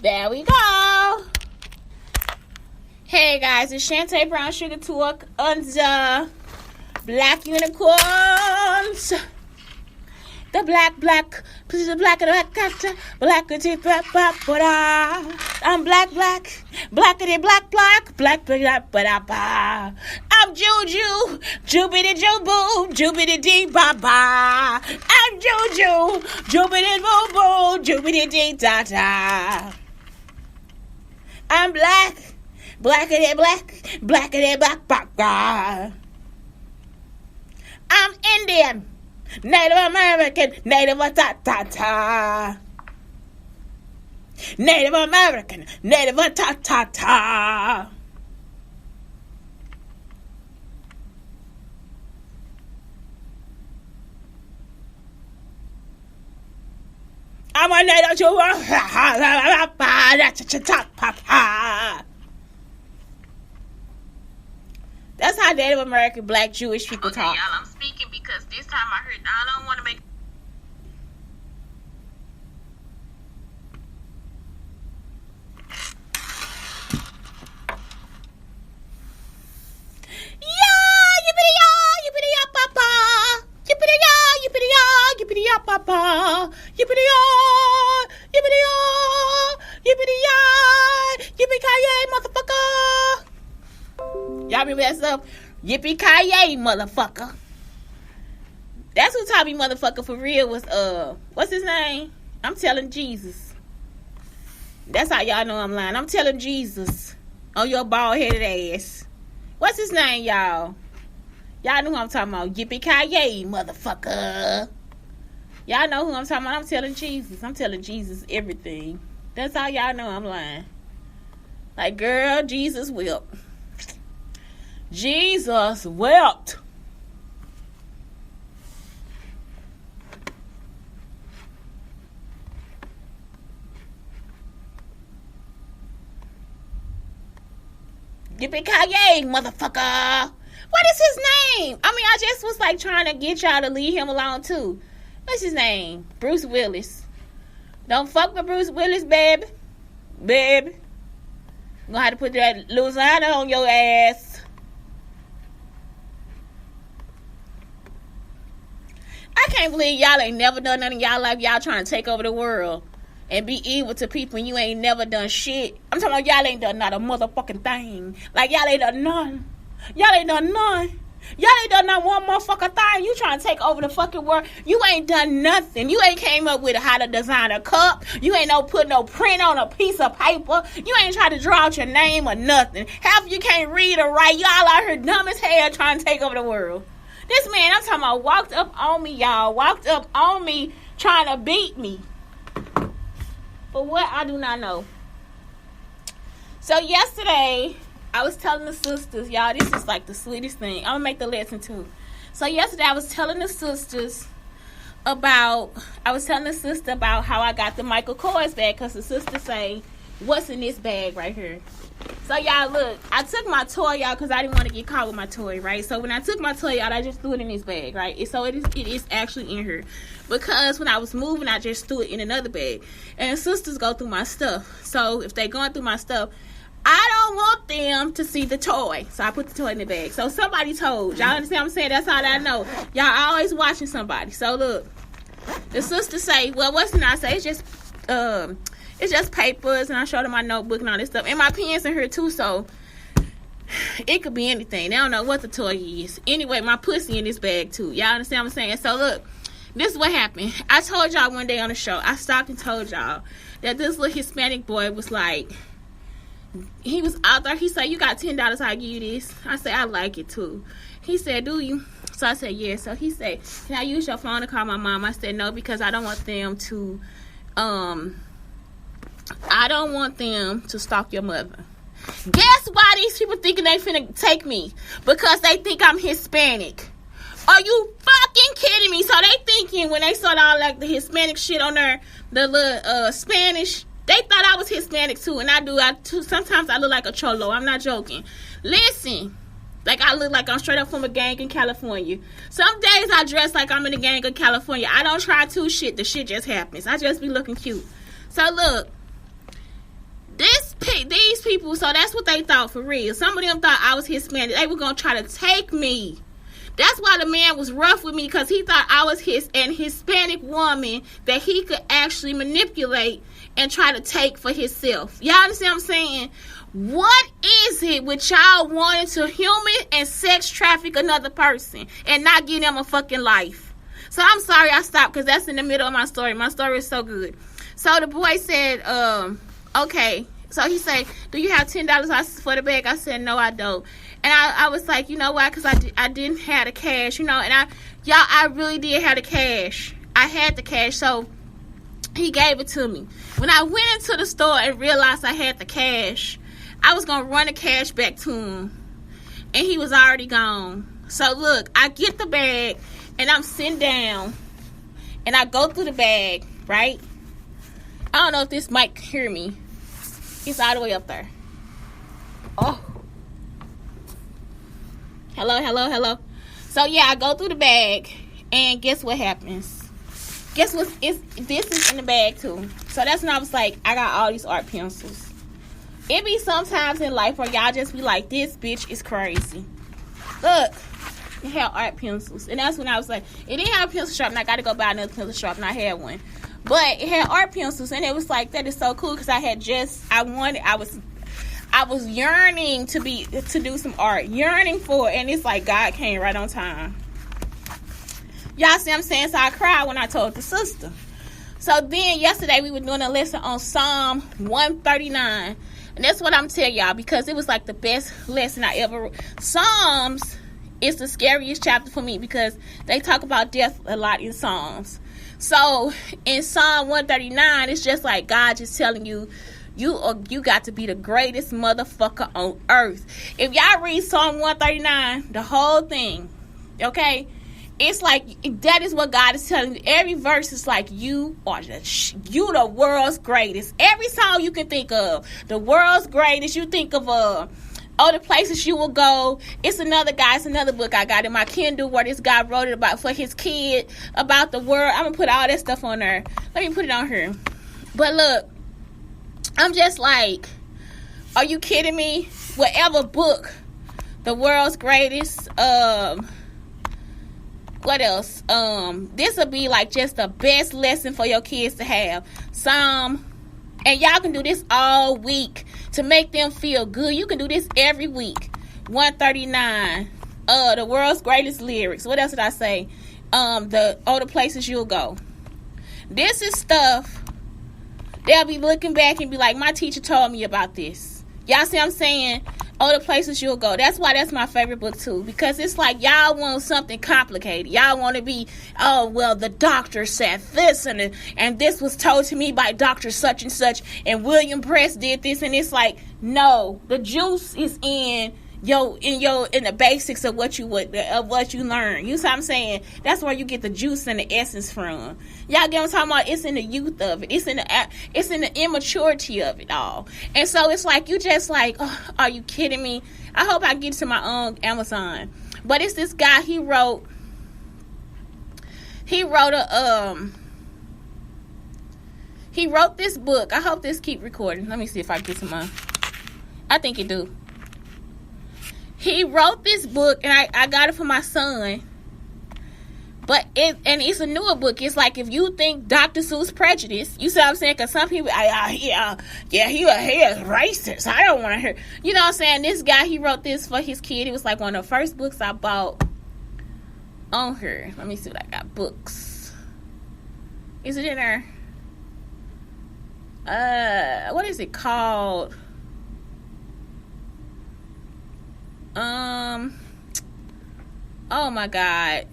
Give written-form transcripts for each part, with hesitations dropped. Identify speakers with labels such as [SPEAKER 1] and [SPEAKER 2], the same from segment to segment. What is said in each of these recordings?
[SPEAKER 1] There we go. Hey guys, it's Shante Brown Sugar Talk under Black Unicorns. The black, I'm black, I'm Juju, Jubity Jubu, Jubity Dee Baba. I'm Juju, Jubity Boo Boo, Jubity Dee Da Da. I'm black, blackity black. I'm Indian. Native American, Native ta-ta-ta. Native American, Native ta-ta-ta. I'm a native Jew. That's how Native American Black Jewish people talk.
[SPEAKER 2] Okay, y'all, I'm speaking because this time I heard I don't want to make.
[SPEAKER 1] Y'all remember that stuff? Yippee-ki-yay, motherfucker. That's who taught me motherfucker for real was, what's his name? I'm telling Jesus. That's how y'all know I'm lying. I'm telling Jesus on your bald-headed ass. What's his name, y'all? Y'all know who I'm talking about. Yippee-ki-yay, motherfucker. Y'all know who I'm talking about. I'm telling Jesus. I'm telling Jesus everything. That's how y'all know I'm lying. Like, girl, Jesus wept. Jesus wept. Yippee-ki-yay, motherfucker. What is his name? I mean, I just was like trying to get y'all to leave him alone too. What's his name? Bruce Willis. Don't fuck with Bruce Willis, baby. Baby. I'm gonna have to put that Louisiana on your ass. I can't believe y'all ain't never done nothing in y'all life. Y'all trying to take over the world and be evil to people and you ain't never done shit. I'm talking about y'all ain't done not a motherfucking thing. Like y'all ain't done none. Y'all ain't done none. Y'all ain't done not one motherfucking thing. You trying to take over the fucking world. You ain't done nothing. You ain't came up with how to design a cup. You ain't put no print on a piece of paper. You ain't tried to draw out your name or nothing. Half of you can't read or write. Y'all out here dumb as hell trying to take over the world. This man, I'm talking about, walked up on me, y'all. Walked up on me trying to beat me. For what? I do not know. So yesterday, I was telling the sisters, y'all, this is like the sweetest thing. I'm going to make the lesson too. So yesterday, I was telling the sisters about how I got the Michael Kors bag. Because the sisters say, what's in this bag right here? So, y'all, look, I took my toy, y'all, because I didn't want to get caught with my toy, right? So, when I took my toy out, I just threw it in this bag, right? So, it is actually in here. Because when I was moving, I just threw it in another bag. And sisters go through my stuff. So, if they're going through my stuff, I don't want them to see the toy. So, I put the toy in the bag. So, somebody told. Y'all understand what I'm saying? That's all I know. Y'all always watching somebody. So, look. The sisters say, well, what's in I say? It's just papers, and I showed them my notebook and all this stuff. And my pens in here, too, so it could be anything. They don't know what the toy is. Anyway, my pussy in this bag, too. Y'all understand what I'm saying? So, look, this is what happened. I told y'all one day on the show, I stopped and told y'all that this little Hispanic boy was like, he was out there. He said, you got $10, I'll give you this. I said, I like it, too. He said, do you? So I said, yeah. So he said, can I use your phone to call my mom? I said, no, because I don't want them to, stalk your mother. Guess why these people thinking they finna take me? Because they think I'm Hispanic. Are you fucking kidding me? So they thinking when they saw all like the Hispanic shit on there, the little Spanish, they thought I was Hispanic too. And I do. Sometimes I look like a cholo. I'm not joking. Listen. Like, I look like I'm straight up from a gang in California. Some days I dress like I'm in a gang in California. I don't try to shit. The shit just happens. I just be looking cute. So, look. these people, so that's what they thought for real. Some of them thought I was Hispanic. They were going to try to take me. That's why the man was rough with me, because he thought I was an Hispanic woman that he could actually manipulate and try to take for himself. Y'all understand what I'm saying? What is it with y'all wanting to human and sex traffic another person and not give them a fucking life? So I'm sorry I stopped, because that's in the middle of my story. My story is so good. So the boy said, okay. So he said, do you have $10 for the bag? I said, no, I don't. And I was like, you know why? Because I didn't have the cash, you know. And I really did have the cash. I had the cash, so he gave it to me. When I went into the store and realized I had the cash, I was going to run the cash back to him. And he was already gone. So look, I get the bag, and I'm sitting down, and I go through the bag, right? I don't know if this mic hear me. It's all the way up there. Oh. Hello. So yeah, I go through the bag, and guess what happens? Guess what? This is in the bag too. So that's when I was like, I got all these art pencils. It be sometimes in life where y'all just be like, this bitch is crazy. Look, it had art pencils, and that's when I was like, it didn't have a pencil sharpener. I got to go buy another pencil sharpener. I had one, but it had art pencils, and it was like, that is so cool, because I was yearning to do some art, yearning for it, and it's like God came right on time. Y'all see what I'm saying? So I cried when I told the sister. So then yesterday we were doing a lesson on Psalm 139, and that's what I'm telling y'all, because it was like the best lesson I ever wrote. Psalms is the scariest chapter for me, because they talk about death a lot in Psalms. So in Psalm 139, it's just like God just telling you, you got to be the greatest motherfucker on earth. If y'all read Psalm 139, the whole thing, okay, it's like that is what God is telling you. Every verse is like, you the world's greatest. Every song you can think of, the world's greatest. You think of the places you will go. It's another book I got in my Kindle where this guy wrote it about for his kid about the world. I'm gonna put all that stuff on there. Let me put it on here. But look, I'm just like, are you kidding me? Whatever book, the world's greatest, what else? This will be like just the best lesson for your kids to have. And y'all can do this all week to make them feel good. You can do this every week. 139, the world's greatest lyrics. What else did I say? The places you'll go. This is stuff they'll be looking back and be like, my teacher told me about this. Y'all see what I'm saying? The places you'll go. That's why that's my favorite book too. Because it's like y'all want something complicated. Y'all want to be, the doctor said this and this was told to me by Dr. such and such, and William Press did this, and it's like, no, the juice is in the basics of what you learn. You see what I'm saying? That's where you get the juice and the essence from. Y'all get what I'm talking about? It's in the youth of it. It's in the immaturity of it all. And so it's like, you just like, oh, are you kidding me? I hope I get to my own Amazon. But it's this guy, he wrote this book. I hope this keep recording. Let me see if I get to mine. I think it do. He wrote this book, and I got it for my son. But it's a newer book. It's like, if you think Dr. Seuss prejudice, you see what I'm saying? Because some people, he is racist. I don't want to hear. You know what I'm saying? This guy, he wrote this for his kid. It was like one of the first books I bought on her. Let me see what I got. Books. Is it in there? What is it called? Oh my God.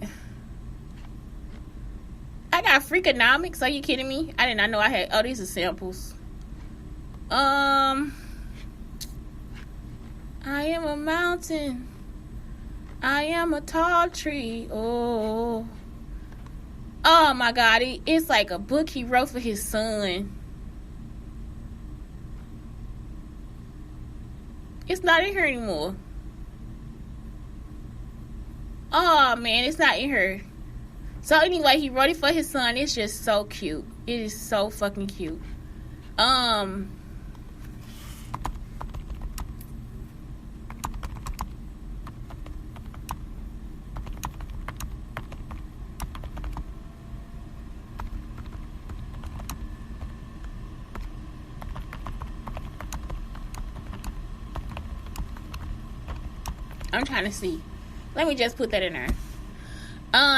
[SPEAKER 1] I got Freakonomics. Are you kidding me? I did not know I had. Oh, these are samples. I am a mountain. I am a tall tree. Oh my God. It's like a book he wrote for his son. It's not in here anymore. Oh man, it's not in here. So anyway, he wrote it for his son. It's just so cute. It is so fucking cute. I'm trying to see. Let me just put that in there.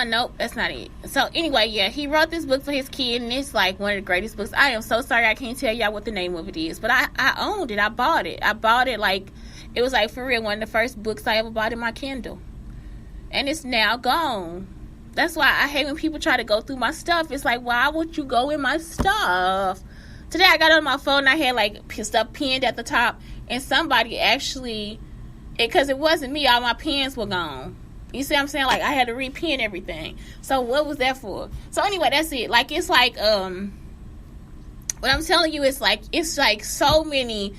[SPEAKER 1] Nope, that's not it. So anyway, yeah, he wrote this book for his kid, and it's like one of the greatest books. I am so sorry I can't tell y'all what the name of it is, but I owned it. I bought it like, it was like for real one of the first books I ever bought in my Kindle, and it's now gone. That's why I hate when people try to go through my stuff. It's like, why would you go in my stuff? Today I got on my phone and I had like stuff pinned at the top, and somebody actually, because it wasn't me, all my pins were gone. You see what I'm saying? Like, I had to repin everything. So what was that for? So anyway, that's it. Like, it's like, what I'm telling you is like, it's like so many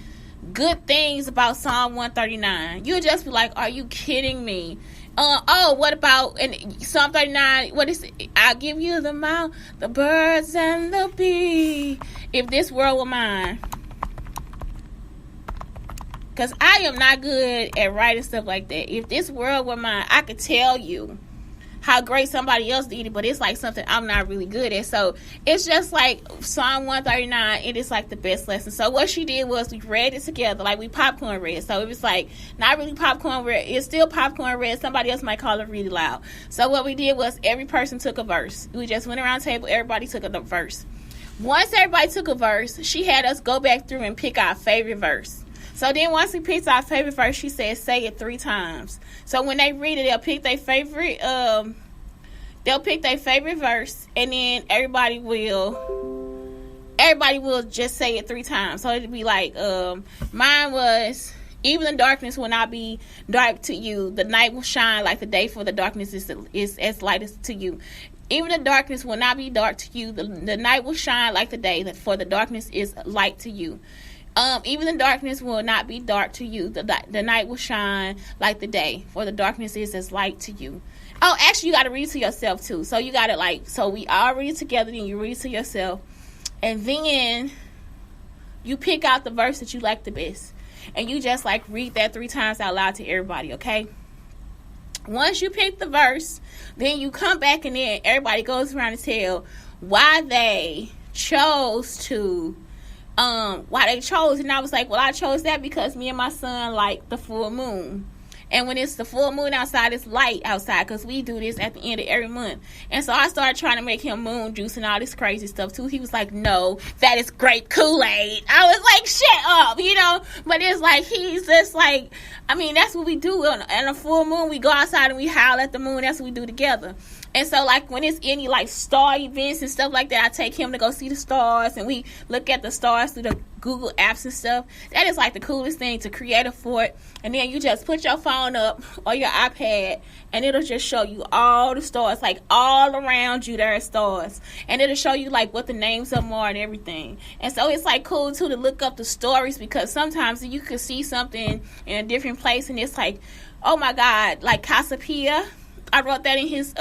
[SPEAKER 1] good things about Psalm 139. You'll just be like, are you kidding me? What about in Psalm 39? What is it? I'll give you the mount, the birds and the bee. If this world were mine. Because I am not good at writing stuff like that. If this world were mine, I could tell you how great somebody else did it, but it's like something I'm not really good at. So it's just like Psalm 139, it is like the best lesson. So what she did was we read it together, like we popcorn read. So it was like not really popcorn read, it's still popcorn read. Somebody else might call it really loud. So what we did was every person took a verse. We just went around the table, everybody took a verse. Once everybody took a verse, she had us go back through and pick our favorite verse. So then once we picked our favorite verse, she said, say it 3 times. So when they read it, they'll pick their favorite verse, and then everybody will just say it 3 times. So it'd be like, mine was, even the darkness will not be dark to you. The night will shine like the day, for the darkness is as light as to you. Even the darkness will not be dark to you. The night will shine like the day, for the darkness is light to you. Even the darkness will not be dark to you. The night will shine like the day, for the darkness is as light to you. Oh, actually, you got to read it to yourself, too. So you got to, so we all read it together, then you read it to yourself. And then you pick out the verse that you like the best. And you just, read that 3 times out loud to everybody, okay? Once you pick the verse, then you come back, and then everybody goes around and tell why they chose, and I was like, well, I chose that because me and my son like the full moon. And when it's the full moon outside, it's light outside, because we do this at the end of every month. And so I started trying to make him moon juice and all this crazy stuff too. He was like, no, that is grape Kool-Aid. I was like, shut up, But it's like, he's just like, that's what we do. On a full moon, we go outside and we howl at the moon. That's what we do together. And so, when it's any, star events and stuff like that, I take him to go see the stars, and we look at the stars through the Google apps and stuff. That is, the coolest thing, to create a fort. And then you just put your phone up or your iPad, and it'll just show you all the stars, all around you there are stars. And it'll show you, what the names of them are and everything. And so it's, cool, too, to look up the stories, because sometimes you could see something in a different place, and it's oh, my God, Cashapp. I wrote that in his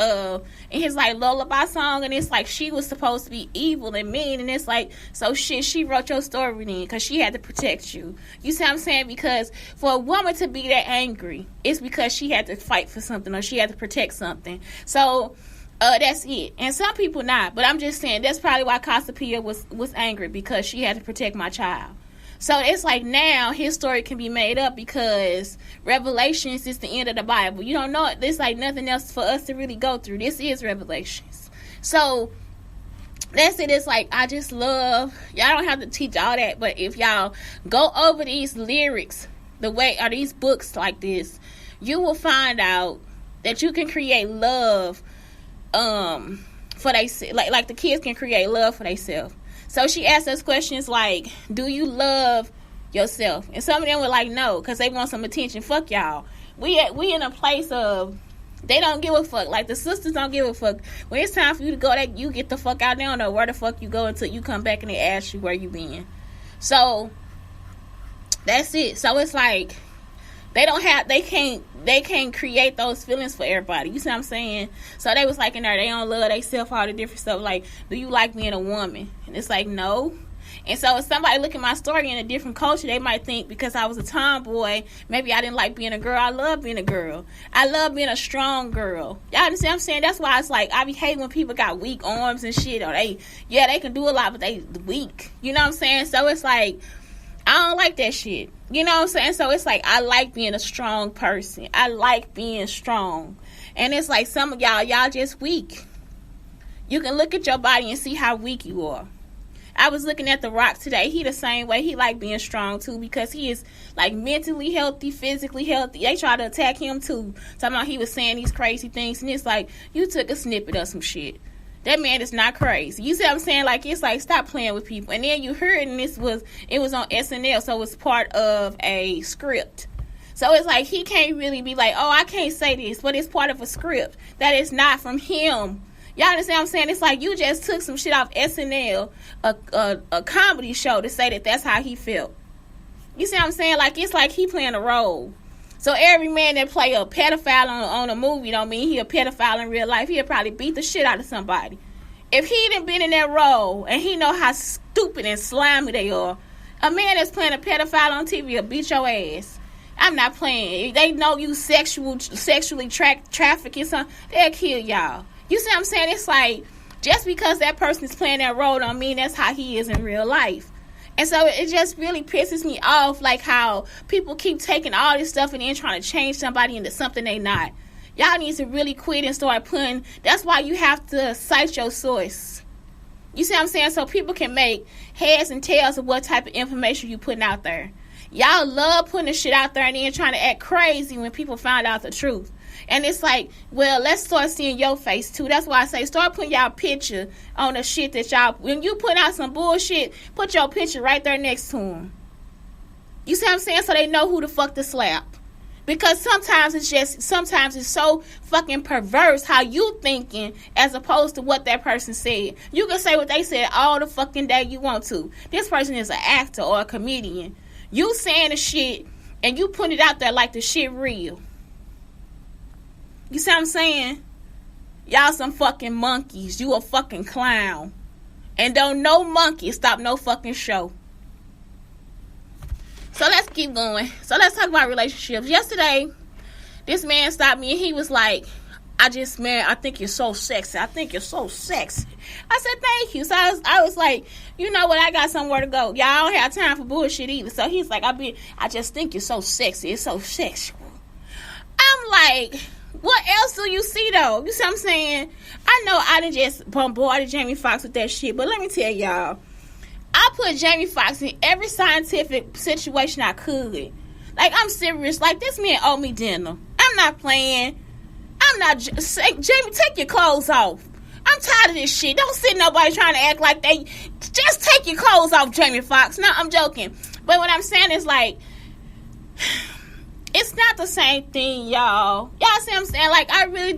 [SPEAKER 1] lullaby song, and it's she was supposed to be evil and mean, and it's so shit, she wrote your story then because she had to protect you. You see what I'm saying? Because for a woman to be that angry, it's because she had to fight for something, or she had to protect something. So that's it. And some people not, but I'm just saying that's probably why Cashapp was angry, because she had to protect my child. So it's now his story can be made up, because Revelations is the end of the Bible. You don't know it. There's nothing else for us to really go through. This is Revelations. So that's it. It's I just love, y'all don't have to teach all that, but if y'all go over these lyrics or these books like this, you will find out that you can create love for they, like the kids can create love for themselves. So she asked us questions like, do you love yourself? And some of them were like, no, because they want some attention. Fuck y'all. We in a place of, they don't give a fuck. The sisters don't give a fuck. When it's time for you to go, you get the fuck out. They don't know where the fuck you go until you come back and they ask you where you been. So that's it. So it's they can't create those feelings for everybody. You see what I'm saying? So they was in there, they don't love themselves, all the different stuff. Do you like being a woman? And it's no. And so if somebody look at my story in a different culture, they might think because I was a tomboy, maybe I didn't like being a girl. I love being a girl. I love being a strong girl. Y'all understand what I'm saying? That's why it's I be hating when people got weak arms and shit, or they can do a lot, but they weak. You know what I'm saying? So it's I don't like that shit. You know what I'm saying? So it's like, I like being a strong person. I like being strong. And it's like, some of y'all just weak. You can look at your body and see how weak you are. I was looking at The Rock today. He the same way. He like being strong too, because he is like mentally healthy, physically healthy. They try to attack him too. Talking about he was saying these crazy things, and it's like, you took a snippet of some shit. That man is not crazy. You see what I'm saying? Like, it's like, stop playing with people. And then you heard, and it was on SNL, so it's part of a script. So it's like, he can't really be like, oh, I can't say this, but it's part of a script that is not from him. Y'all understand what I'm saying? It's like, you just took some shit off SNL, a comedy show, to say that that's how he felt. You see what I'm saying? Like, it's like he playing a role. So every man that play a pedophile on a movie don't mean he a pedophile in real life. He'll probably beat the shit out of somebody. If he done been in that role and he know how stupid and slimy they are, a man that's playing a pedophile on TV will beat your ass. I'm not playing. If they know you sexually trafficking something, they'll kill y'all. You see what I'm saying? It's like, just because that person is playing that role don't mean that's how he is in real life. And so it just really pisses me off, like how people keep taking all this stuff and then trying to change somebody into something they not. Y'all need to really quit and start putting, that's why you have to cite your source. You see what I'm saying? So people can make heads and tails of what type of information you putting out there. Y'all love putting the shit out there and then trying to act crazy when people find out the truth. And it's like, well, let's start seeing your face too. That's why I say, start putting y'all picture on the shit that y'all, when you put out some bullshit, put your picture right there next to them. You see what I'm saying? So they know who the fuck to slap. Because sometimes it's so fucking perverse how you thinking as opposed to what that person said. You can say what they said all the fucking day you want to. This person is an actor or a comedian. You saying the shit and you put it out there like the shit real. You see what I'm saying? Y'all some fucking monkeys. You a fucking clown. And don't no monkey stop no fucking show. So let's keep going. So let's talk about relationships. Yesterday, this man stopped me and he was like, I think you're so sexy. I think you're so sexy. I said, thank you. So I was like, you know what? I got somewhere to go. Y'all don't have time for bullshit either. So he's like, I just think you're so sexy. It's so sexual. I'm like, what else do you see, though? You see what I'm saying? I know I done just bombarded Jamie Foxx with that shit, but let me tell y'all, I put Jamie Foxx in every scientific situation I could. Like, I'm serious. Like, this man owe me dinner. I'm not playing. Jamie, take your clothes off. I'm tired of this shit. Don't sit nobody trying to act like they, just take your clothes off, Jamie Foxx. No, I'm joking. But what I'm saying is, like, it's not the same thing, y'all. Y'all see what I'm saying? Like, I really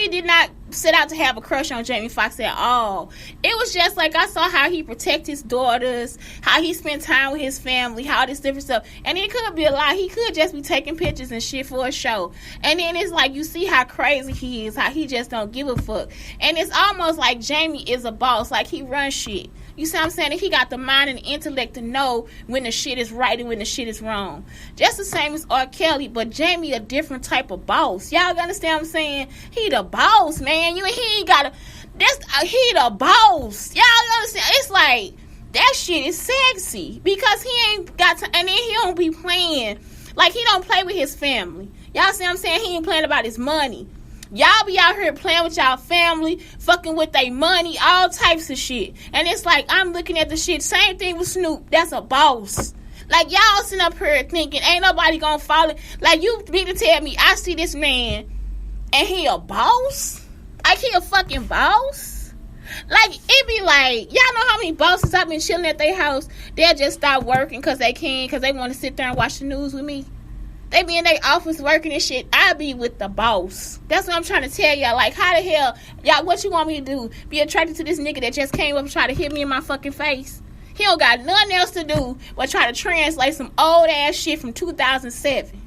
[SPEAKER 1] did not set out to have a crush on Jamie Foxx at all. It was just like, I saw how he protect his daughters, how he spent time with his family, how this different stuff. And it could be a lie. He could just be taking pictures and shit for a show. And then it's like, you see how crazy he is, how he just don't give a fuck. And it's almost like Jamie is a boss, like he runs shit. You see what I'm saying? He got the mind and the intellect to know when the shit is right and when the shit is wrong. Just the same as R. Kelly, but Jamie a different type of boss. Y'all understand what I'm saying? He the boss, man. He the boss. Y'all understand? It's like, that shit is sexy because he ain't got to, and then he don't be playing. Like, he don't play with his family. Y'all see what I'm saying? He ain't playing about his money. Y'all be out here playing with y'all family, fucking with their money, all types of shit. And it's like, I'm looking at the shit. Same thing with Snoop. That's a boss. Like, y'all sitting up here thinking, ain't nobody gonna follow. Like, you mean to tell me, I see this man, and he a boss? Like, he a fucking boss? Like, it be like, y'all know how many bosses I've been chilling at their house? They'll just stop working because they can, because they want to sit there and watch the news with me. They be in their office working and shit. I be with the boss. That's what I'm trying to tell y'all. Like, how the hell, y'all, what you want me to do? Be attracted to this nigga that just came up and tried to hit me in my fucking face? He don't got nothing else to do but try to translate some old ass shit from 2007.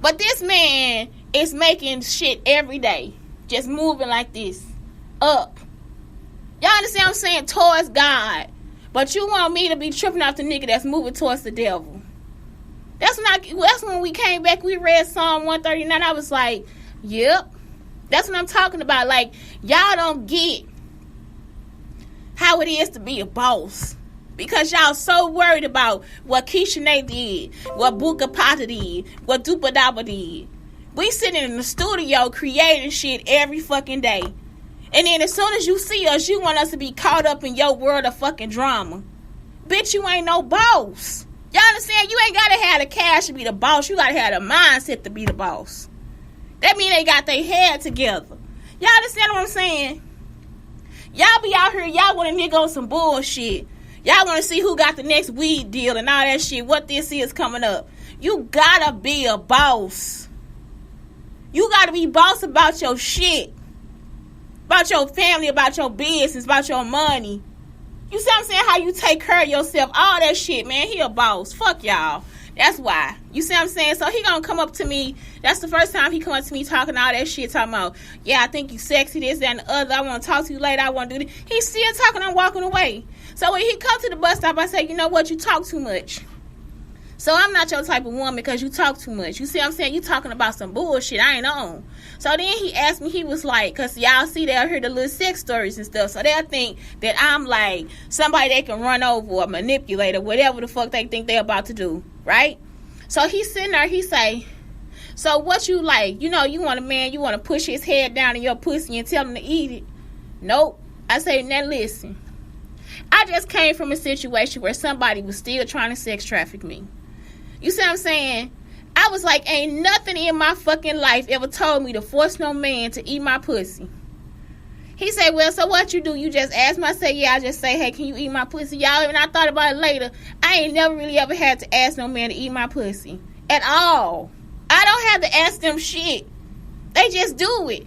[SPEAKER 1] But this man is making shit every day. Just moving like this. Up. Y'all understand what I'm saying? Towards God. But you want me to be tripping off the nigga that's moving towards the devil. That's when we came back, we read Psalm 139. I was like, yep. That's what I'm talking about. Like, y'all don't get how it is to be a boss. Because y'all so worried about what Keisha Nay did, what Buka Pata did, what Dupa Daba did. We sitting in the studio creating shit every fucking day. And then as soon as you see us, you want us to be caught up in your world of fucking drama. Bitch, you ain't no boss. Y'all understand? You ain't gotta have the cash to be the boss. You gotta have the mindset to be the boss. That mean they got their head together. Y'all understand what I'm saying? Y'all be out here, y'all want to nigga on some bullshit. Y'all want to see who got the next weed deal and all that shit. What this is coming up. You gotta be a boss. You gotta be boss about your shit. About your family, about your business, about your money. You see what I'm saying? How you take care of yourself. All that shit, man. He a boss. Fuck y'all. That's why. You see what I'm saying? So he gonna come up to me. That's the first time he come up to me talking all that shit. Talking about, yeah, I think you sexy, this, that, and the other. I want to talk to you later. I want to do this. He's still talking. I'm walking away. So when he come to the bus stop, I say, you know what? You talk too much. So I'm not your type of woman because you talk too much. You see what I'm saying? You talking about some bullshit I ain't on. So then he asked me, he was like, because y'all see, they'll hear the little sex stories and stuff. So they'll think that I'm like somebody they can run over or manipulate or whatever the fuck they think they're about to do. Right? So he's sitting there, he say, so what you like? You know, you want a man, you want to push his head down in your pussy and tell him to eat it. Nope. I say, now listen. I just came from a situation where somebody was still trying to sex traffic me. You see what I'm saying? I was like, ain't nothing in my fucking life ever told me to force no man to eat my pussy. He said, well, so what you do? You just ask me? I say, yeah, I just say, hey, can you eat my pussy? Y'all, and I thought about it later. I ain't never really ever had to ask no man to eat my pussy. At all. I don't have to ask them shit. They just do it.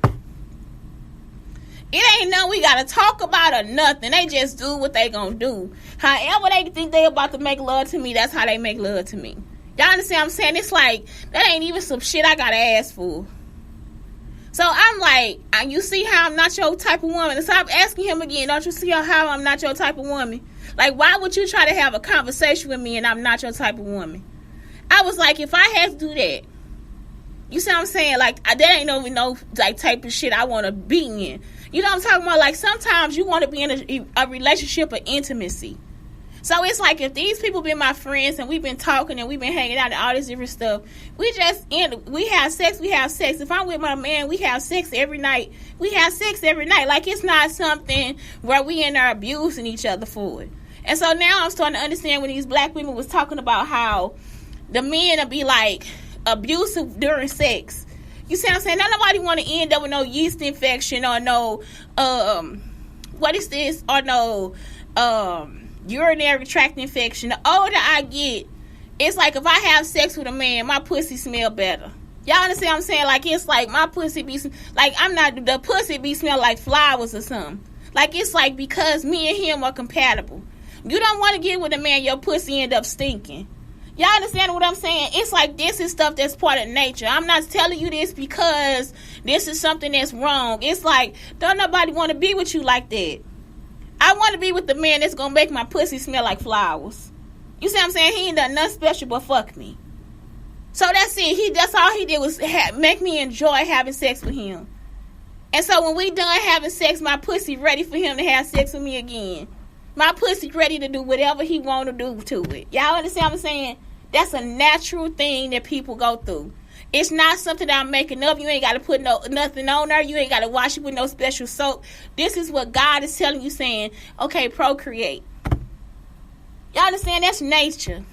[SPEAKER 1] It ain't nothing we gotta talk about or nothing. They just do what they gonna do. However they think they about to make love to me, that's how they make love to me. Y'all understand what I'm saying? It's like, that ain't even some shit I gotta ask for. So I'm like, you see how I'm not your type of woman? And so I'm asking him again, don't you see how I'm not your type of woman? Like, why would you try to have a conversation with me and I'm not your type of woman? I was like, if I had to do that, you see what I'm saying? Like, that ain't no like type of shit I want to be in. You know what I'm talking about? Like, sometimes you want to be in a relationship of intimacy. So it's like, if these people been my friends and we've been talking and we've been hanging out and all this different stuff, we have sex. If I'm with my man, we have sex every night. Like, it's not something where we in there abusing each other for it. And so now I'm starting to understand when these black women was talking about how the men will be like abusive during sex. You see what I'm saying? Not nobody want to end up with no yeast infection or no, what is this? Or no, urinary tract infection. The older I get, it's like if I have sex with a man, my pussy smell better. Y'all understand what I'm saying? Like, it's like my pussy be, like, the pussy be smell like flowers or something. Like, it's like because me and him are compatible. You don't want to get with a man, your pussy end up stinking. Y'all understand what I'm saying? It's like, this is stuff that's part of nature. I'm not telling you this because this is something that's wrong. It's like, don't nobody want to be with you like that. I want to be with the man that's going to make my pussy smell like flowers. You see what I'm saying? He ain't done nothing special but fuck me. So that's it. That's all he did was make me enjoy having sex with him. And so when we done having sex, my pussy ready for him to have sex with me again. My pussy ready to do whatever he want to do to it. Y'all understand what I'm saying? That's a natural thing that people go through. It's not something that I'm making up. You ain't got to put nothing on there. You ain't got to wash it with no special soap. This is what God is telling you, saying, okay, procreate. Y'all understand? That's nature.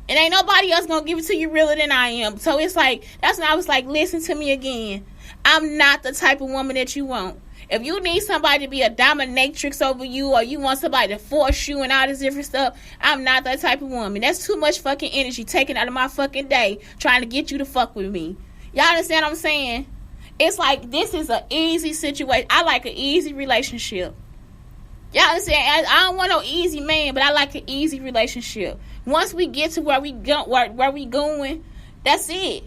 [SPEAKER 1] And ain't nobody else going to give it to you realer than I am. So it's like, that's when I was like, listen to me again. I'm not the type of woman that you want. If you need somebody to be a dominatrix over you, or you want somebody to force you and all this different stuff, I'm not that type of woman. That's too much fucking energy taken out of my fucking day trying to get you to fuck with me. Y'all understand what I'm saying? It's like, this is an easy situation. I like an easy relationship. Y'all understand? I don't want no easy man, but I like an easy relationship. Once we get to where we going, that's it.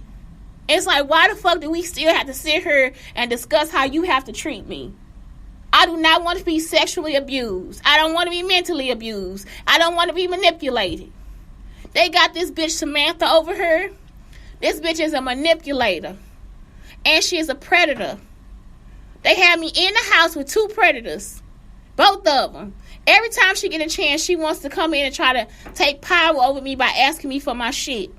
[SPEAKER 1] It's like, why the fuck do we still have to sit here and discuss how you have to treat me? I do not want to be sexually abused. I don't want to be mentally abused. I don't want to be manipulated. They got this bitch Samantha over here. This bitch is a manipulator. And she is a predator. They had me in the house with two predators. Both of them. Every time she get a chance, she wants to come in and try to take power over me by asking me for my shit.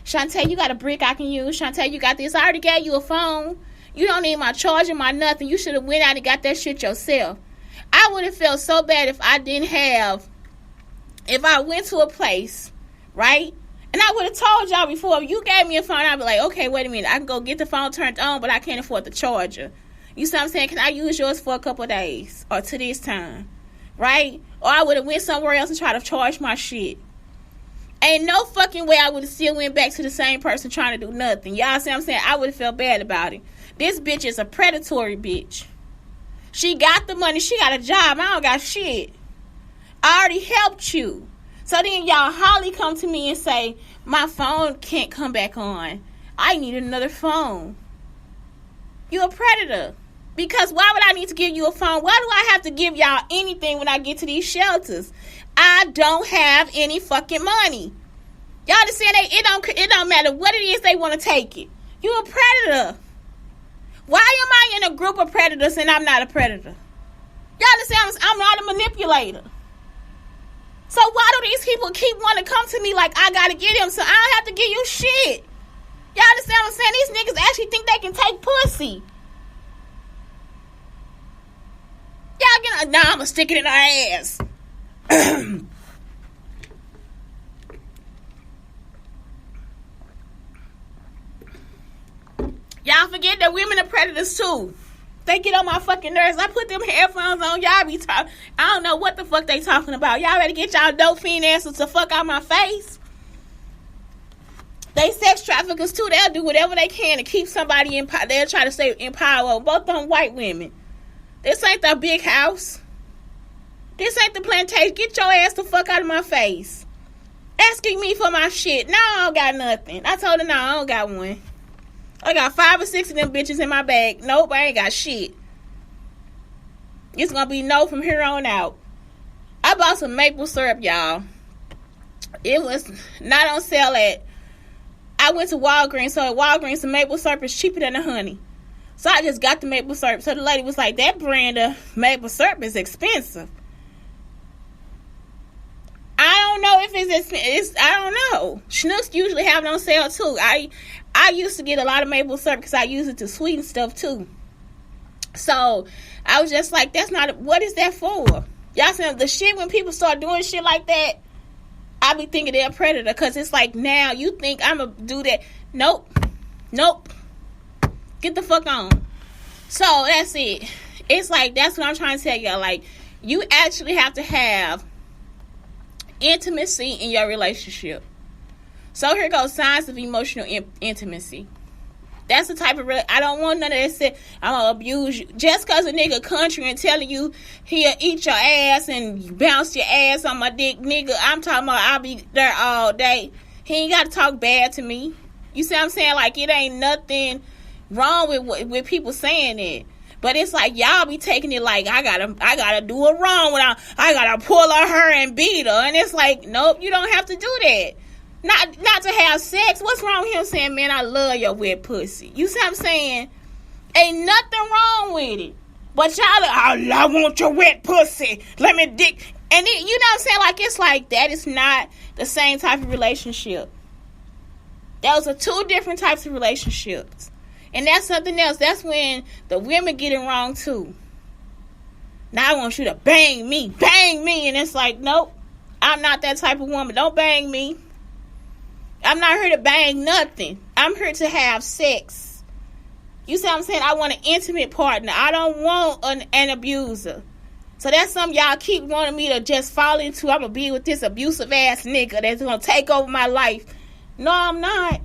[SPEAKER 1] Shantae, you got a brick I can use. Shantae, you got this. I already gave you a phone. You don't need my charger, my nothing. You should have went out and got that shit yourself. I would have felt so bad if I went to a place, right? And I would have told y'all before, if you gave me a phone, I'd be like, okay, wait a minute. I can go get the phone turned on, but I can't afford the charger. You see what I'm saying? Can I use yours for a couple of days or to this time? Right? Or I would have went somewhere else and tried to charge my shit. Ain't no fucking way I would have still went back to the same person trying to do nothing. Y'all see what I'm saying? I would have felt bad about it. This bitch is a predatory bitch. She got the money. She got a job. I don't got shit. I already helped you. So then y'all Holly come to me and say, my phone can't come back on. I need another phone. You a predator. Because why would I need to give you a phone? Why do I have to give y'all anything when I get to these shelters? I don't have any fucking money. Y'all understand? It don't matter what it is they want to take it. You a predator. Why am I in a group of predators and I'm not a predator? Y'all understand? I'm not a manipulator. So why do these people keep wanting to come to me like I gotta get them so I don't have to give you shit? Y'all understand what I'm saying? These niggas actually think they can take pussy. Y'all get, nah, I'm gonna stick it in her ass. Y'all forget that women are predators too. They get on my fucking nerves. I put them headphones on. Y'all be talking. I don't know what the fuck they talking about. Y'all ready to get y'all dope fiend asses to fuck out my face? They sex traffickers too. They'll do whatever they can to keep somebody in power. They'll try to stay in power. Both of them white women. This ain't the big house. This ain't the plantation. Get your ass the fuck out of my face. Asking me for my shit. No, I don't got nothing. I told her, no, I don't got one. I got 5 or 6 of them bitches in my bag. Nope, I ain't got shit. It's gonna be no from here on out. I bought some maple syrup, y'all. It was not on sale I went to Walgreens, so at Walgreens, the maple syrup is cheaper than the honey. So I just got the maple syrup. So the lady was like, that brand of maple syrup is expensive. I don't know if it's expensive. I don't know. Schnucks usually have it on sale too. I used to get a lot of maple syrup because I use it to sweeten stuff too. So I was just like, that's not, what is that for? Y'all see the shit when people start doing shit like that, I be thinking they're a predator because it's like, now you think I'm going to do that. Nope. Get the fuck on. So that's it. It's like, that's what I'm trying to tell y'all. Like, you actually have to have intimacy in your relationship. So here goes signs of emotional intimacy. That's the type of I don't want none of that shit. I'm gonna abuse you just cause a nigga country and telling you he'll eat your ass and bounce your ass on my dick, nigga. I'm talking about I'll be there all day. He ain't gotta talk bad to me. You see what I'm saying? Like, it ain't nothing wrong with people saying it. But it's like y'all be taking it like I gotta do it wrong when I gotta pull on her and beat her. And it's like, nope, you don't have to do that. Not to have sex. What's wrong with him saying, man, I love your wet pussy? You see what I'm saying? Ain't nothing wrong with it. But y'all like, I want your wet pussy. Let me dick. And it, you know what I'm saying? Like, it's like that is not the same type of relationship. Those are 2 different types of relationships. And that's something else. That's when the women get it wrong too. Now I want you to bang me. And it's like, nope. I'm not that type of woman. Don't bang me. I'm not here to bang nothing. I'm here to have sex. You see what I'm saying? I want an intimate partner. I don't want an abuser. So that's something y'all keep wanting me to just fall into. I'm going to be with this abusive ass nigga that's going to take over my life. No, I'm not.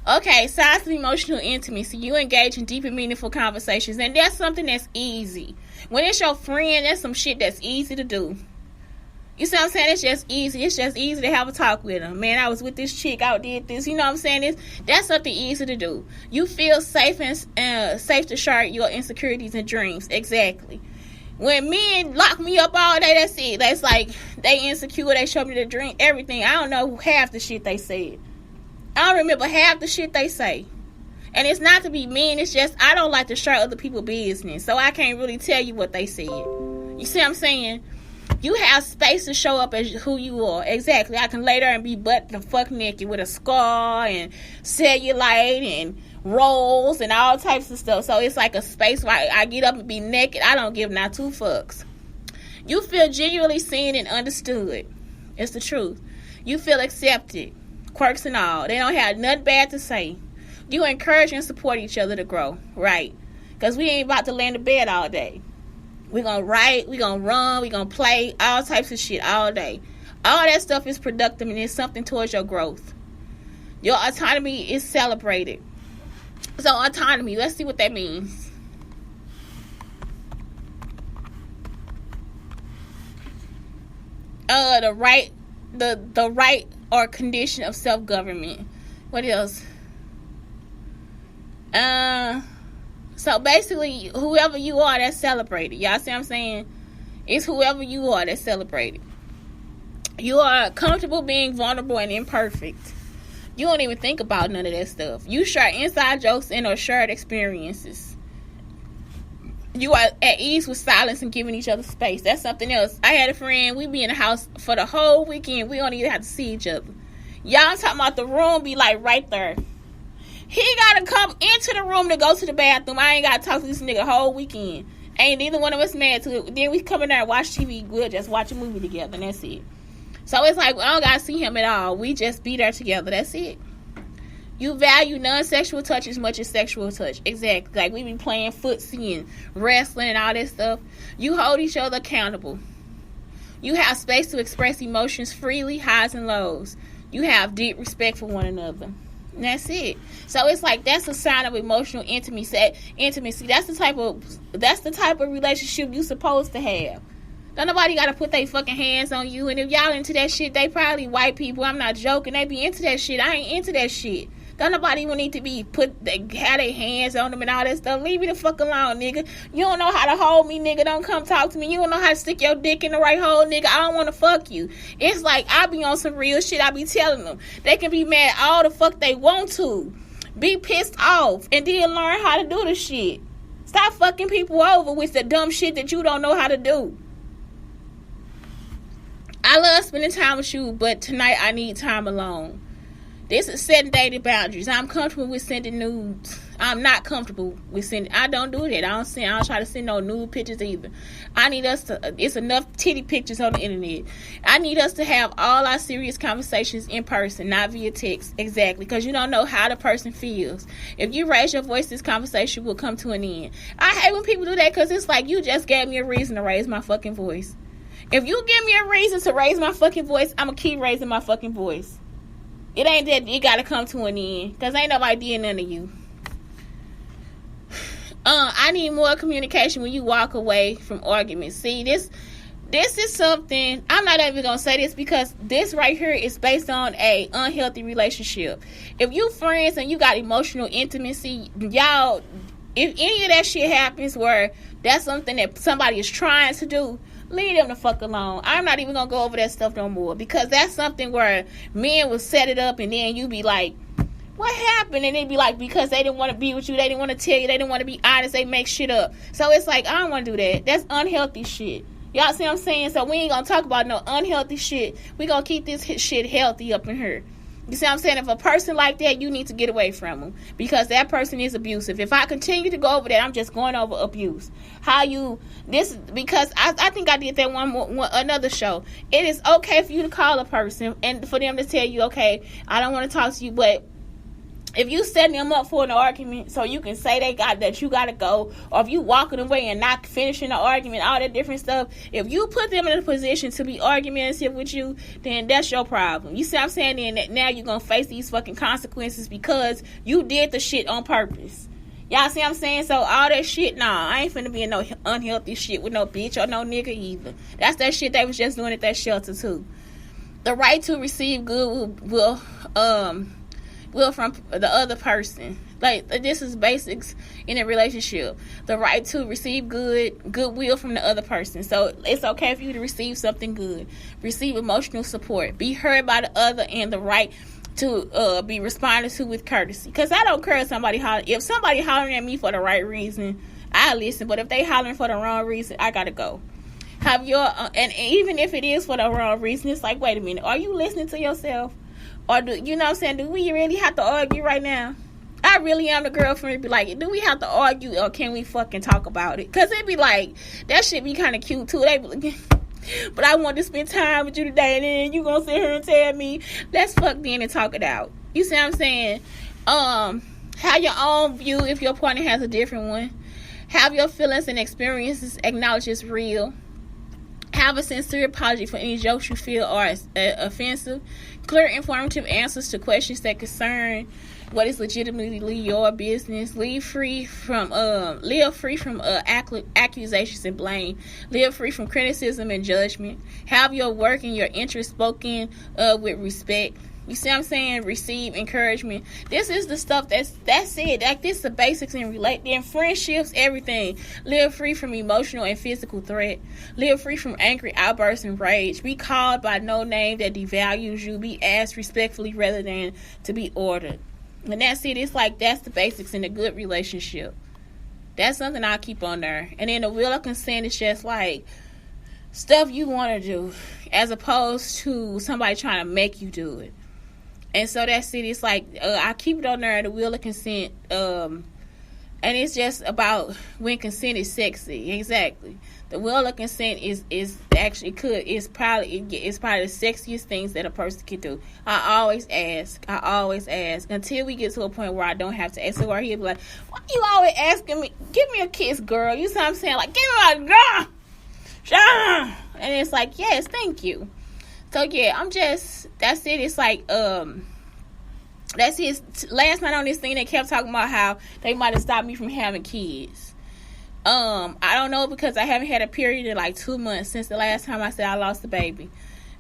[SPEAKER 1] Okay, signs of emotional intimacy. You engage in deep and meaningful conversations. And that's something that's easy. When it's your friend, that's some shit that's easy to do. You see what I'm saying? It's just easy. It's just easy to have a talk with them. Man, I was with this chick. I did this. You know what I'm saying? That's something easy to do. You feel safe and safe to share your insecurities and dreams. Exactly. When men lock me up all day, that's it. That's like, they insecure. They show me the dream, everything. I don't know half the shit they said. I don't remember half the shit they say. And it's not to be mean, it's just I don't like to share other people's business, so I can't really tell you what they said. You see what I'm saying? You have space to show up as who you are. Exactly. I can lay there and be butt the fuck naked with a scar and cellulite and rolls and all types of stuff. So it's like a space where I get up and be naked. I don't give not two fucks. You feel genuinely seen and understood. It's the truth. You feel accepted. Quirks and all. They don't have nothing bad to say. You encourage and support each other to grow. Right. Because we ain't about to lay in the bed all day. We're going to write. We're going to run. We're going to play. All types of shit all day. All that stuff is productive and it's something towards your growth. Your autonomy is celebrated. So autonomy, let's see what that means. The right or condition of self-government. What else? So basically, whoever you are, that's celebrated. Y'all see what I'm saying? It's whoever you are that's celebrated. You are comfortable being vulnerable and imperfect. You don't even think about none of that stuff. You share inside jokes and or shared experiences. You are at ease with silence and giving each other space. That's something else. I had a friend, we be in the house for the whole weekend. We don't even have to see each other. Y'all talking about the room be like right there. He gotta come into the room to go to the bathroom. I ain't gotta talk to this nigga the whole weekend. Ain't neither one of us mad to it. Then we come in there and watch TV. We'll just watch a movie together and that's it. So it's like, I don't gotta see him at all. We just be there together. That's it. You value non-sexual touch as much as sexual touch. Exactly. Like we be playing footsie and wrestling and all that stuff. You hold each other accountable. You have space to express emotions freely, highs and lows. You have deep respect for one another. And that's it. So it's like that's a sign of emotional intimacy. That's the type of relationship you supposed to have. Don't nobody gotta put their fucking hands on you. And if y'all into that shit, they probably white people. I'm not joking. They be into that shit. I ain't into that shit. Don't nobody even need to be have their hands on them and all that stuff. Leave me the fuck alone, nigga. You don't know how to hold me, nigga. Don't come talk to me. You don't know how to stick your dick in the right hole, nigga. I don't want to fuck you. It's like I be on some real shit. I be telling them. They can be mad all the fuck they want to. Be pissed off and then learn how to do the shit. Stop fucking people over with the dumb shit that you don't know how to do. I love spending time with you, but tonight I need time alone. This is setting dating boundaries. I'm comfortable with sending nudes. I'm not comfortable with sending. I don't do that. I don't try to send no nude pictures either. I need us to. It's enough titty pictures on the internet. I need us to have all our serious conversations in person, not via text. Exactly, because you don't know how the person feels. If you raise your voice, this conversation will come to an end. I hate when people do that because it's like you just gave me a reason to raise my fucking voice. If you give me a reason to raise my fucking voice, I'm gonna keep raising my fucking voice. It ain't that it gotta come to an end. Because ain't nobody doing none of you. I need more communication when you walk away from arguments. See, this is something, I'm not even gonna say this because this right here is based on a unhealthy relationship. If you friends and you got emotional intimacy, y'all, if any of that shit happens where that's something that somebody is trying to do, leave them the fuck alone. I'm not even gonna go over that stuff no more because that's something where men will set it up and then you be like, what happened? And they be like, because they didn't want to be with you, they didn't want to tell you, they didn't want to be honest, they make shit up. So it's like, I don't want to do that. That's unhealthy shit. Y'all see what I'm saying? So we ain't gonna talk about no unhealthy shit. We gonna keep this shit healthy up in here. You see what I'm saying? If a person like that, you need to get away from them because that person is abusive. If I continue to go over that, I'm just going over abuse. Because I think I did that another show. It is okay for you to call a person and for them to tell you, okay, I don't want to talk to you, but if you setting them up for an argument so you can say that you gotta go, or if you walking away and not finishing the argument, all that different stuff, if you put them in a position to be argumentative with you, then that's your problem. You see what I'm saying? Then now you're gonna face these fucking consequences because you did the shit on purpose. Y'all see what I'm saying? So all that shit, nah, I ain't finna be in no unhealthy shit with no bitch or no nigga either. That's that shit they was just doing at that shelter too. The right to receive good will from the other person. Like, this is basics in a relationship. The right to receive goodwill from the other person. So it's okay for you to receive something good. Receive emotional support. Be heard by the other and the right to be responded to with courtesy. Because I don't care if somebody if somebody hollering at me for the right reason, I listen. But if they hollering for the wrong reason, I gotta go. Have your and even if it is for the wrong reason, it's like, wait a minute, are you listening to yourself? Or do you know what I'm saying? Do we really have to argue right now? I really am the girlfriend to be like, do we have to argue or can we fucking talk about it? Because it be like, that shit be kind of cute too. They be like, but I want to spend time with you today, and then you gonna sit here and tell me, let's fuck then and talk it out. You see what I'm saying? Have your own view if your partner has a different one. Have your feelings and experiences acknowledged as real. Have a sincere apology for any jokes you feel are offensive. Clear, informative answers to questions that concern what is legitimately your business. Live free from accusations and blame. Live free from criticism and judgment. Have your work and your interests spoken with respect. You see what I'm saying? Receive encouragement. This is the stuff that's it. Like, this is the basics in friendships, everything. Live free from emotional and physical threat. Live free from angry outbursts and rage. Be called by no name that devalues you. Be asked respectfully rather than to be ordered. And that's it. It's like, that's the basics in a good relationship. That's something I'll keep on there. And then the will of consent is just like stuff you want to do, as opposed to somebody trying to make you do it. And so that's it. It's like, I keep it on there, the will of consent. And it's just about when consent is sexy. Exactly. The will of consent is actually probably the sexiest things that a person can do. I always ask until we get to a point where I don't have to ask. So where he'll be like, why you always asking me? Give me a kiss, girl. You see what I'm saying? Like, give me a girl. And it's like, yes, thank you. So yeah, that's it. It's like, that's it. Last night on this thing, they kept talking about how they might have stopped me from having kids. I don't know, because I haven't had a period in like 2 months since the last time I said I lost a baby.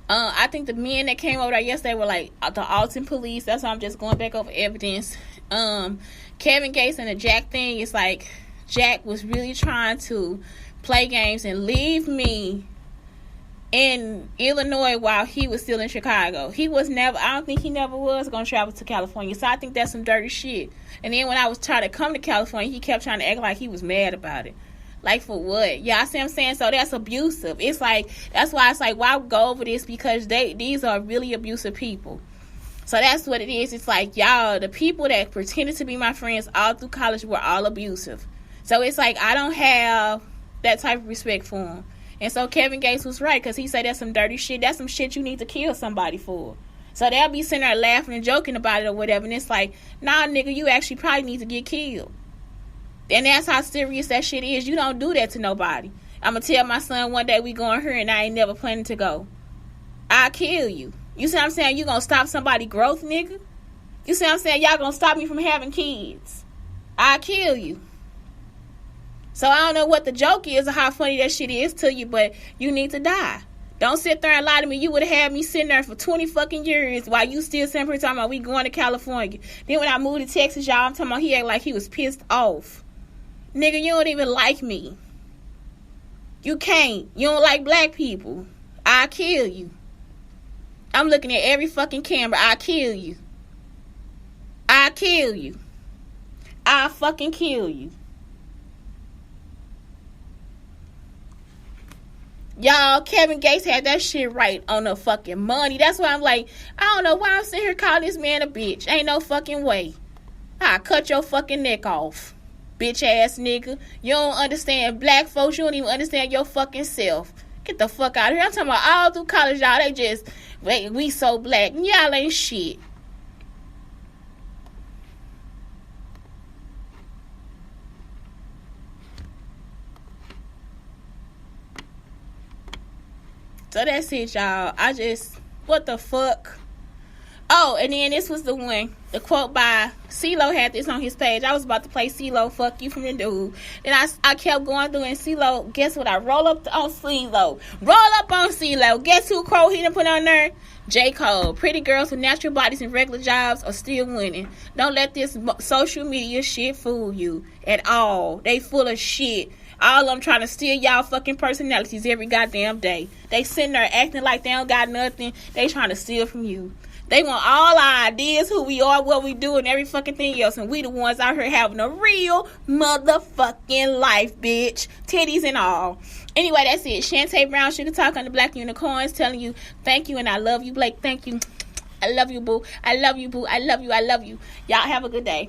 [SPEAKER 1] I think the men that came over there yesterday were like the Alton police. That's why I'm just going back over evidence. Kevin Gates and the Jack thing, it's like Jack was really trying to play games and leave me in Illinois while he was still in Chicago. I don't think he never was going to travel to California. So I think that's some dirty shit. And then when I was trying to come to California, he kept trying to act like he was mad about it. Like, for what? Yeah, I see what I'm saying? So that's abusive. It's like, that's why it's like, why go over this? Because these are really abusive people. So that's what it is. It's like, y'all, the people that pretended to be my friends all through college were all abusive. So it's like, I don't have that type of respect for them. And so Kevin Gates was right, because he said that's some dirty shit. That's some shit you need to kill somebody for. So they'll be sitting there laughing and joking about it or whatever. And it's like, nah, nigga, you actually probably need to get killed. And that's how serious that shit is. You don't do that to nobody. I'm going to tell my son one day we going here and I ain't never planning to go. I'll kill you. You see what I'm saying? You going to stop somebody's growth, nigga? You see what I'm saying? Y'all going to stop me from having kids. I'll kill you. So I don't know what the joke is or how funny that shit is to you, but you need to die. Don't sit there and lie to me. You would have had me sitting there for 20 fucking years while you still sitting here talking about we going to California. Then when I moved to Texas, y'all, I'm talking about he acted like he was pissed off. Nigga, you don't even like me. You can't. You don't like black people. I'll kill you. I'm looking at every fucking camera. I'll kill you. I'll kill you. I'll fucking kill you. Y'all, Kevin Gates had that shit right on the fucking money. That's why I'm like, I don't know why I'm sitting here calling this man a bitch. Ain't no fucking way. I'll cut your fucking neck off, bitch ass nigga. You don't understand black folks. You don't even understand your fucking self. Get the fuck out of here. I'm talking about all through college, y'all. They just, we so black. Y'all ain't shit. So that's it, y'all. What the fuck? Oh, and then this was the one. The quote by CeeLo had this on his page. I was about to play CeeLo, fuck you from the dude. Then I kept going through, and CeeLo, guess what? I roll up on CeeLo. Roll up on CeeLo. Guess who quote he done put on there? J. Cole. Pretty girls with natural bodies and regular jobs are still winning. Don't let this social media shit fool you at all. They full of shit. All of them trying to steal y'all fucking personalities every goddamn day. They sitting there acting like they don't got nothing. They trying to steal from you. They want all our ideas, who we are, what we do, and every fucking thing else. And we the ones out here having a real motherfucking life, bitch. Titties and all. Anyway, that's it. Shantae Brown, Sugar Talk on the Black Unicorns, telling you thank you and I love you, Blake. Thank you. I love you, boo. I love you, boo. I love you. I love you. Y'all have a good day.